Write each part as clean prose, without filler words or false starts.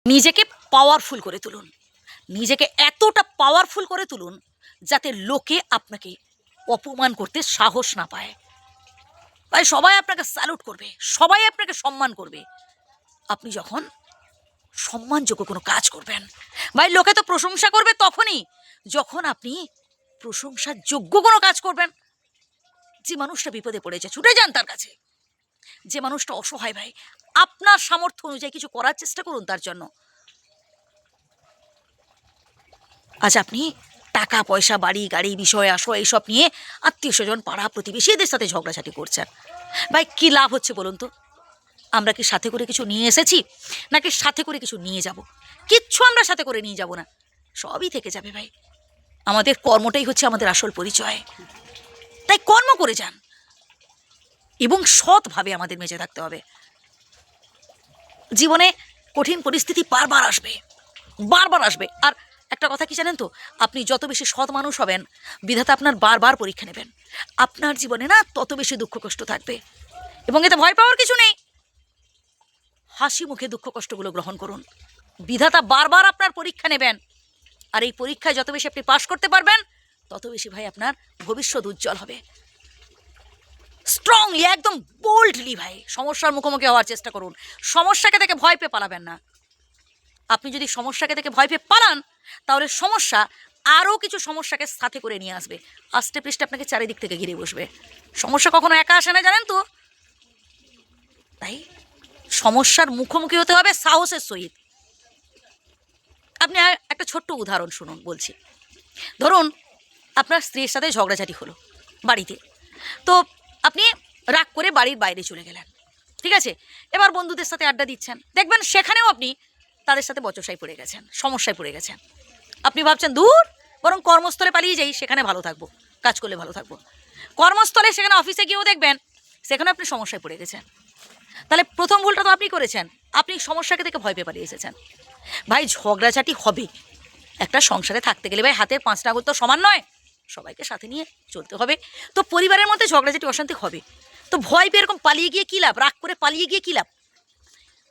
নিজেকে পাওয়ারফুল করে তুলুন, নিজেকে এতটা পাওয়ারফুল করে তুলুন যাতে লোকে আপনাকে অপমান করতে সাহস না পায়। ভাই সবাই আপনাকে স্যালুট করবে, সবাই আপনাকে সম্মান করবে আপনি যখন সম্মানযোগ্য কোনো কাজ করবেন। ভাই লোকে তো প্রশংসা করবে তখনই যখন আপনি প্রশংসার যোগ্য কোনো কাজ করবেন। যে মানুষটা বিপদে পড়েছে ছুটে যান তার কাছে, যে মানুষটা অসহায় ভাই আপনার সামর্থ্য অনুযায়ী কিছু করার চেষ্টা করুন তার জন্য। আজ আপনি টাকা পয়সা বাড়ি গাড়ি বিষয় আশয় এইসব নিয়ে আত্মীয় স্বজন পাড়া প্রতিবেশীদের সাথে ঝগড়াঝাটি করছেন। ভাই কী লাভ হচ্ছে বলুন তো? আমরা কি সাথে করে কিছু নিয়ে এসেছি, নাকি সাথে করে কিছু নিয়ে যাব? কিচ্ছু আমরা সাথে করে নিয়ে যাব না, সবই থেকে যাবে ভাই। আমাদের কর্মটাই হচ্ছে আমাদের আসল পরিচয়। তাই কর্ম করে যান এবং সৎভাবে আমাদের বেঁচে থাকতে হবে। জীবনে কঠিন পরিস্থিতি বারবার আসবে, বারবার আসবে। আর একটা কথা কি জানেন তো, আপনি যত বেশি সৎ মানুষ হবেন বিধাতা আপনার বারবার পরীক্ষা নেবেন। আপনার জীবনে না তত বেশি দুঃখ কষ্ট থাকবে, এবং এতে ভয় পাওয়ার কিছু নেই। হাসি মুখে দুঃখ কষ্টগুলো গ্রহণ করুন। বিধাতা বারবার আপনার পরীক্ষা নেবেন, আর এই পরীক্ষায় যত বেশি আপনি পাশ করতে পারবেন তত বেশি ভাই আপনার ভবিষ্যৎ উজ্জ্বল হবে। স্ট্রংলি একদম বোল্ডলি ভাই সমস্যার মুখোমুখি হওয়ার চেষ্টা করুন। সমস্যাকে দেখে ভয় পেয়ে পালাবেন না। আপনি যদি সমস্যাকে দেখে ভয় পেয়ে পালান তাহলে সমস্যা আরও কিছু সমস্যাকে সাথে করে নিয়ে আসবে, আস্তে পৃষ্ঠে আপনাকে চারিদিক থেকে ঘিরে বসবে। সমস্যা কখনো একা আসে না জানেন তো। তাই সমস্যার মুখোমুখি হতে হবে সাহসের সহিত। আপনি একটা ছোট্ট উদাহরণ শুনুন বলছি। ধরুন আপনার স্ত্রীর সাথে ঝগড়াঝাটি হলো বাড়িতে, তো আপনি রাগ করে বাড়ির বাইরে চলে গেলেন, ঠিক আছে। এবার বন্ধুদের সাথে আড্ডা দিচ্ছেন, দেখবেন সেখানেও আপনি তাদের সাথে বচসায় পড়ে গেছেন, সমস্যায় পড়ে গেছেন। আপনি ভাবছেন দূর, বরং কর্মস্থলে পালিয়ে যাই, সেখানে ভালো থাকবো, কাজ করলে ভালো থাকবো। কর্মস্থলে সেখানে অফিসে গিয়েও দেখবেন সেখানে আপনি সমস্যায় পড়ে গেছেন। তাহলে প্রথম ভুলটা তো আপনি করেছেন, আপনি সমস্যাকে দেখে ভয় পেয়ে পালিয়ে এসেছেন। ভাই ঝগড়াঝাটি হবে, একটা সংসারে থাকতে গেলে ভাই হাতের 5টা আঙুল তো সমান নয়, সবাইকে সাথে নিয়ে চলতে হবে। তো পরিবারের মধ্যে ঝগড়াঝাটি অশান্তি হবে, তো ভয় পেয়ে এরকম পালিয়ে গিয়ে কী লাভ, রাগ করে পালিয়ে গিয়ে কী লাভ?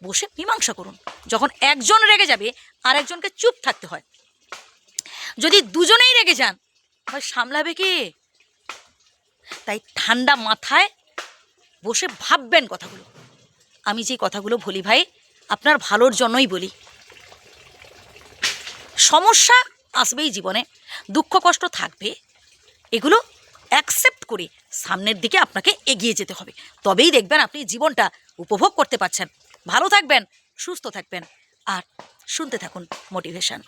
বসে মীমাংসা করুন। যখন একজন রেগে যাবে আর একজনকে চুপ থাকতে হয়, যদি দুজনেই রেগে যান ভাই সামলাবে কে? তাই ঠান্ডা মাথায় বসে ভাববেন কথাগুলো। আমি যে কথাগুলো বলি ভাই আপনার ভালোর জন্যই বলি। সমস্যা আসবেই জীবনে, দুঃখ কষ্ট থাকবে, এগুলো অ্যাকসেপ্ট করে সামনের দিকে আপনাকে এগিয়ে যেতে হবে। তবেই দেখবেন আপনি জীবনটা উপভোগ করতে পারছেন। ভালো থাকবেন, সুস্থ থাকবেন, আর শুনতে থাকুন মোটিভেশন।